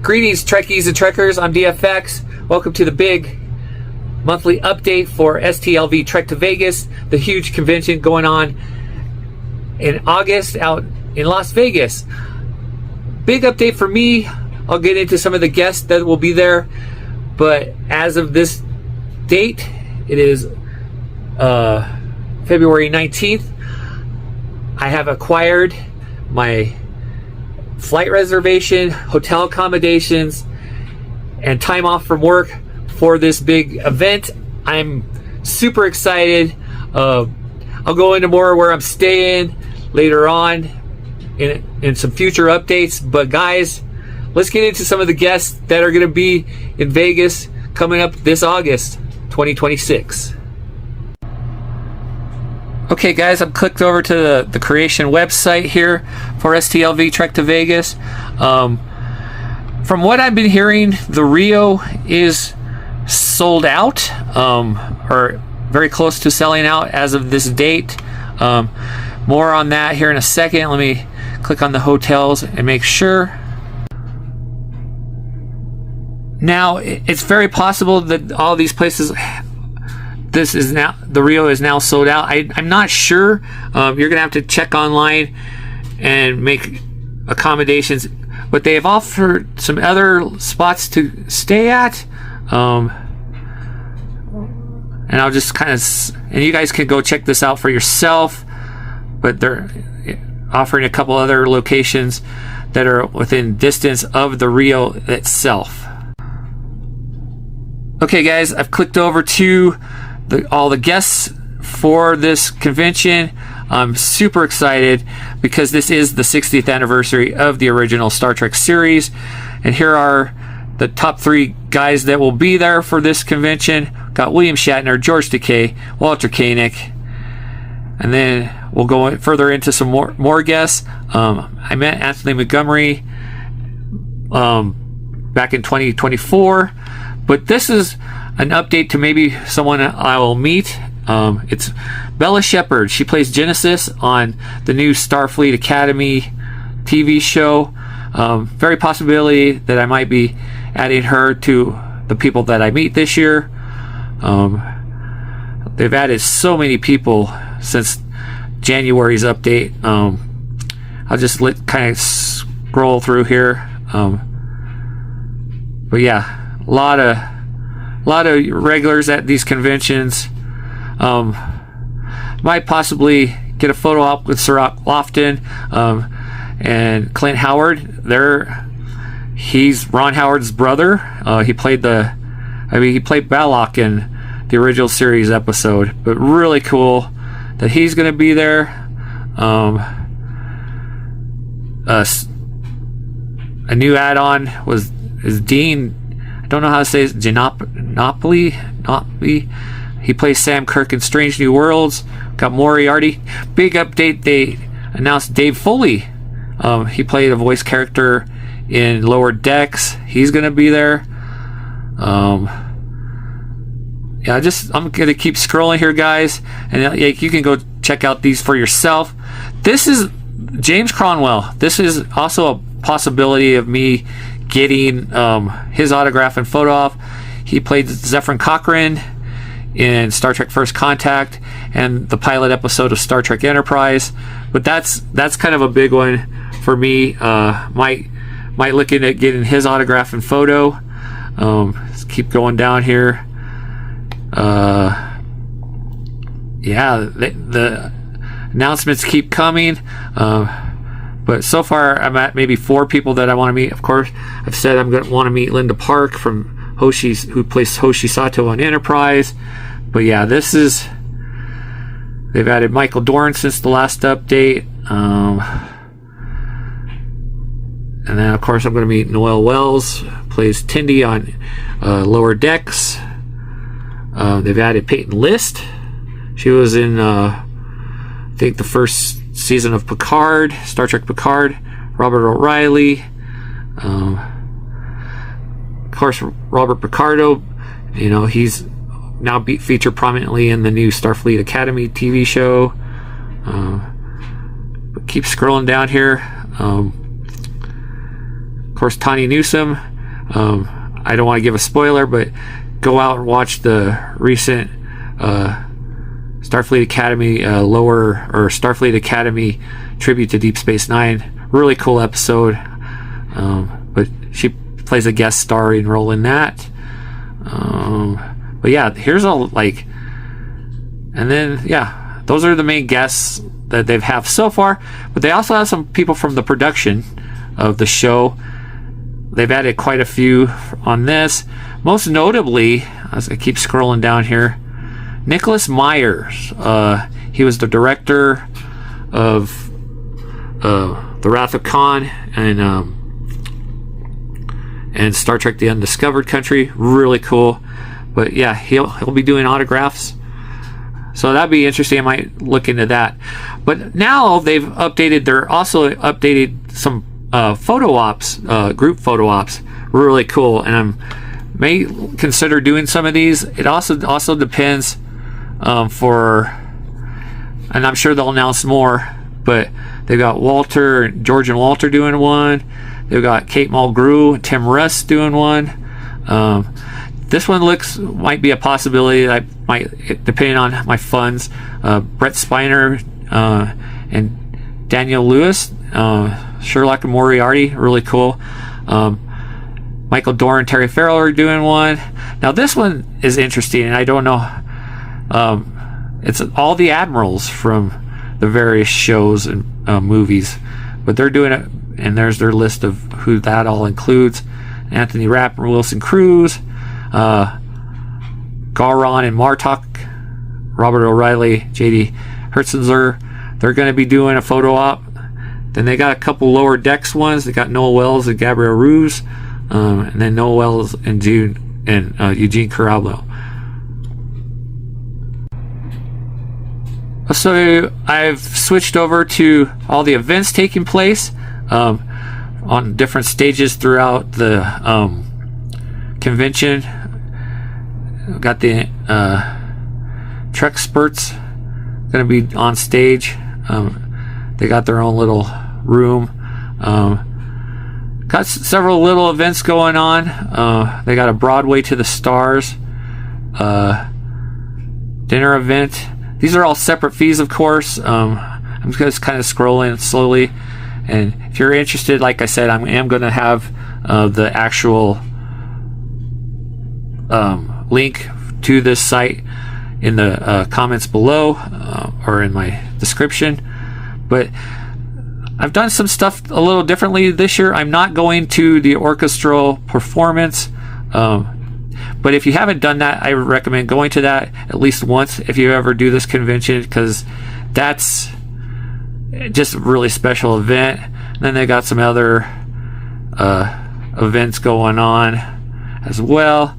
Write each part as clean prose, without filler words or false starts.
Greetings, Trekkies and Trekkers. I'm DFX. Welcome to the big monthly update for STLV Trek to Vegas, the huge convention going on in August out in Las Vegas. Big update for me. I'll get into some of the guests that will be there, but as of this date, it is February 19th. I have acquired my flight reservation, hotel accommodations, and time off from work for this big event. I'm super excited. I'll go into more where I'm staying later on in some future updates. But guys, let's get into some of the guests that are going to be in Vegas coming up this August 2026. Okay guys, I'm clicked over to the creation website here for STLV Trek to Vegas. From what I've been hearing, the Rio is sold out, or very close to selling out as of this date. More on that here in a second. Let me click on the hotels and make sure. Now, it's very possible that all these places, the Rio is now sold out. I'm not sure. You're gonna have to check online and make accommodations, but they have offered some other spots to stay at, and I'll just kind of, and you guys can go check this out for yourself, but they're offering a couple other locations that are within distance of the Rio itself. Okay guys, I've clicked over to all the guests for this convention. I'm super excited because this is the 60th anniversary of the original Star Trek series, and here are the top 3 guys that will be there for this convention. Got William Shatner, George Takei, Walter Koenig, and then we'll go further into some more guests. I met Anthony Montgomery back in 2024, but this is an update to maybe someone I will meet. It's Bella Shepard. She plays Genesis on the new Starfleet Academy TV show. Very possibility that I might be adding her to the people that I meet this year. They've added so many people since January's update. I'll just kind of scroll through here. But yeah, a lot of regulars at these conventions. Might possibly get a photo op with Sir Lofton and Clint Howard. He's Ron Howard's brother. He played Balok in the original series episode. But really cool that he's going to be there. A new add-on is Dean. I don't know how to say it. Ginopoli. He plays Sam Kirk in Strange New Worlds. Got Moriarty. Big update. They announced Dave Foley. He played a voice character in Lower Decks. He's gonna be there. Yeah, I'm gonna keep scrolling here, guys, and you can go check out these for yourself. This is James Cromwell. This is also a possibility of me getting his autograph and photo op. He played Zephyr Cochrane in Star Trek First Contact and the pilot episode of Star Trek Enterprise. But that's kind of a big one for me. Might looking at getting his autograph and photo. Let's keep going down here. Yeah, the announcements keep coming. But so far, I'm at maybe 4 people that I want to meet. Of course, I've said I'm going to want to meet Linda Park from who plays Hoshi Sato on Enterprise. But yeah, they've added Michael Dorn since the last update. And then, of course, I'm going to meet Noelle Wells, plays Tindy on Lower Decks. They've added Peyton List. She was in, I think, the first season of Picard, Star Trek Picard. Robert O'Reilly. Of course, Robert Picardo, he's now featured prominently in the new Starfleet Academy TV show. But keep scrolling down here. Of course, Tawny Newsome I don't want to give a spoiler, but go out and watch the recent Starfleet Academy Starfleet Academy tribute to Deep Space Nine. Really cool episode. But she plays a guest starring role in that. But yeah, here's all and then yeah, those are the main guests that they've have so far. But they also have some people from the production of the show. They've added quite a few on this. Most notably, as I keep scrolling down here, Nicholas Myers. He was the director of The Wrath of Khan and Star Trek: The Undiscovered Country. Really cool. But yeah, he'll be doing autographs, so that'd be interesting. I might look into that. But now they're also updated some photo ops, group photo ops. Really cool, and I may consider doing some of these. It also depends and I'm sure they'll announce more. But they've got George and Walter doing one. They've got Kate Mulgrew and Tim Russ doing one. This one might be a possibility. I might, depending on my funds. Brett Spiner and Daniel Lewis, Sherlock and Moriarty, really cool. Michael Dorn and Terry Farrell are doing one. Now this one is interesting, and I don't know. It's all the admirals from the various shows and movies, but they're doing it, and there's their list of who that all includes: Anthony Rapp and Wilson Cruz, Gowron and Martok, Robert O'Reilly, J.D. Hertzler. They're going to be doing a photo op. Then they got a couple lower decks ones. They got Noah Wells and Gabrielle Ruse, and then Noah Wells and Eugene Carablo. So I've switched over to all the events taking place on different stages throughout the convention. Got the Trek Spurts going to be on stage. They got their own little room. Got several little events going on. They got a Broadway to the Stars dinner event. These are all separate fees, of course. I'm just kind of scrolling slowly, and if you're interested, like I said, I am going to have the actual link to this site in the comments below or in my description. But I've done some stuff a little differently this year. I'm not going to the orchestral performance, but if you haven't done that, I recommend going to that at least once if you ever do this convention, because that's just a really special event. And then they got some other events going on as well.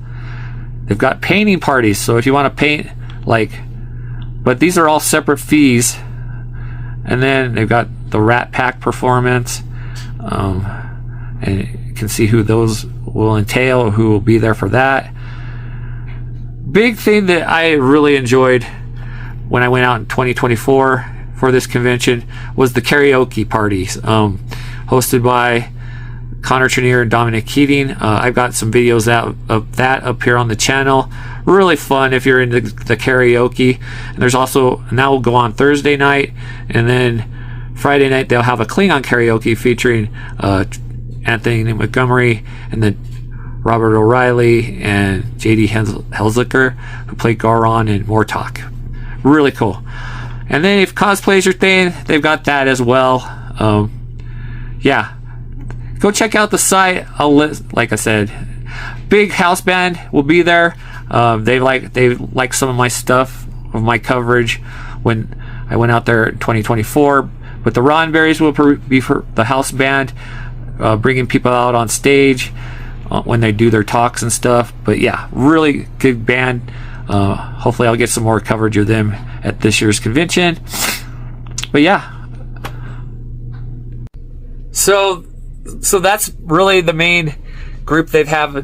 They've got painting parties, so if you want to paint, but these are all separate fees. And then they've got the Rat Pack performance, and you can see who those will entail, who will be there for that. Big thing that I really enjoyed when I went out in 2024 for this convention was the karaoke parties, hosted by Connor Trenier and Dominic Keating. I've got some videos of that up here on the channel. Really fun if you're into the karaoke. And there's also, now we'll go on Thursday night, and then Friday night they'll have a Klingon karaoke featuring Anthony Montgomery and then Robert O'Reilly and J.D. Helslicker, who played Gowron and Mortok. Really cool. And then if cosplay is your thing, they've got that as well. Yeah, go check out the site. Like I said, big house band will be there. They like some of my stuff, of my coverage when I went out there in 2024. But the Roddenberrys will be for the house band, bringing people out on stage when they do their talks and stuff. But yeah, really good band. Hopefully I'll get some more coverage of them at this year's convention. But yeah, so that's really the main group they've have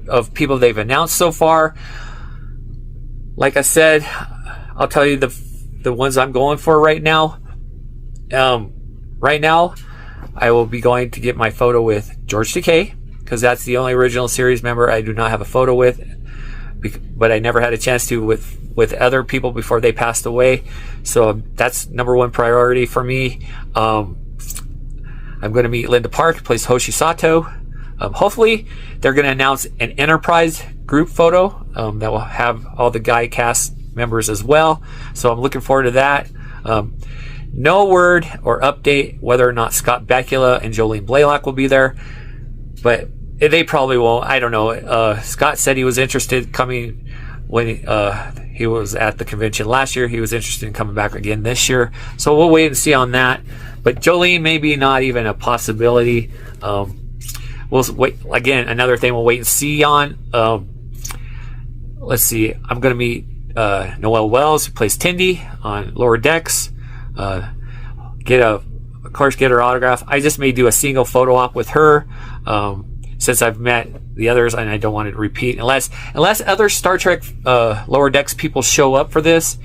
of people they've announced so far. Like I said, I'll tell you the ones I'm going for right now. Right now, I will be going to get my photo with George Takei, because that's the only original series member I do not have a photo with, but I never had a chance to with other people before they passed away. So that's number one priority for me. I'm going to meet Linda Park, who plays Hoshi Sato. Hopefully they're going to announce an Enterprise group photo that will have all the guy cast members as well. So I'm looking forward to that. No word or update whether or not Scott Bakula and Jolene Blaylock will be there, but they probably won't. I don't know. Scott said he was interested coming when he was at the convention last year. He was interested in coming back again this year. So we'll wait and see on that. But Jolene maybe not even a possibility. We'll wait. Again, another thing we'll wait and see on. Let's see. I'm going to meet Noelle Wells, who plays Tindy on Lower Decks. Get her autograph. I just may do a single photo op with her. Since I've met the others, and I don't want to repeat unless other Star Trek Lower Decks people show up for this.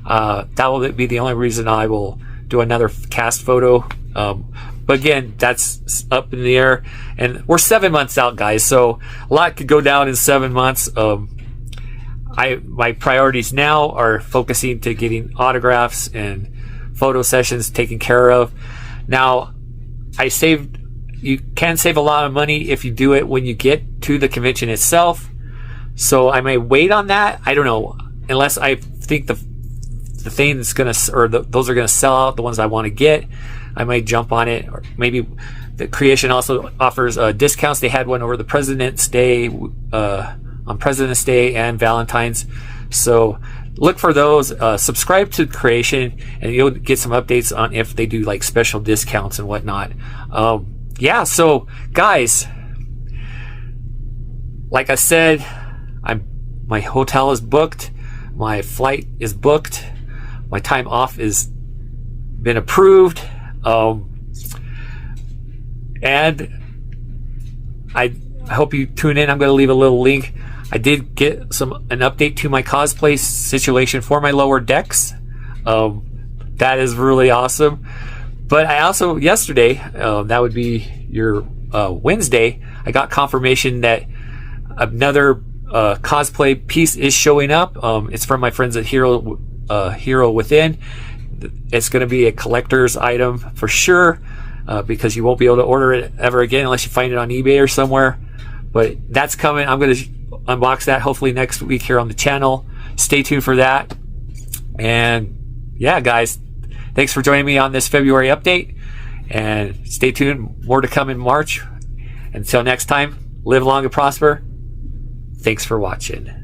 That will be the only reason I will do another cast photo. But again, that's up in the air, and we're 7 months out, guys. So a lot could go down in 7 months. My priorities now are focusing to getting autographs and photo sessions taken care of. Now, you can save a lot of money if you do it when you get to the convention itself. So I may wait on that. I don't know, unless I think the thing that's gonna, or those are gonna sell out, the ones I want to get. I might jump on it, or maybe the Creation also offers discounts. They had one over the President's Day, on President's Day and Valentine's. So look for those. Subscribe to Creation, and you'll get some updates on if they do like special discounts and whatnot. Yeah, so guys, like I said, my hotel is booked, my flight is booked, my time off is been approved, and I hope you tune in. I'm going to leave a little link. I did get an update to my cosplay situation for my Lower Decks. That is really awesome. But I also, yesterday, that would be your Wednesday, I got confirmation that another cosplay piece is showing up. It's from my friends at Hero Within. It's going to be a collector's item for sure, because you won't be able to order it ever again unless you find it on eBay or somewhere. But that's coming. I'm going to unbox that hopefully next week here on the channel. Stay tuned for that. And yeah, guys, thanks for joining me on this February update, and stay tuned. More to come in March. Until next time, live long and prosper. Thanks for watching.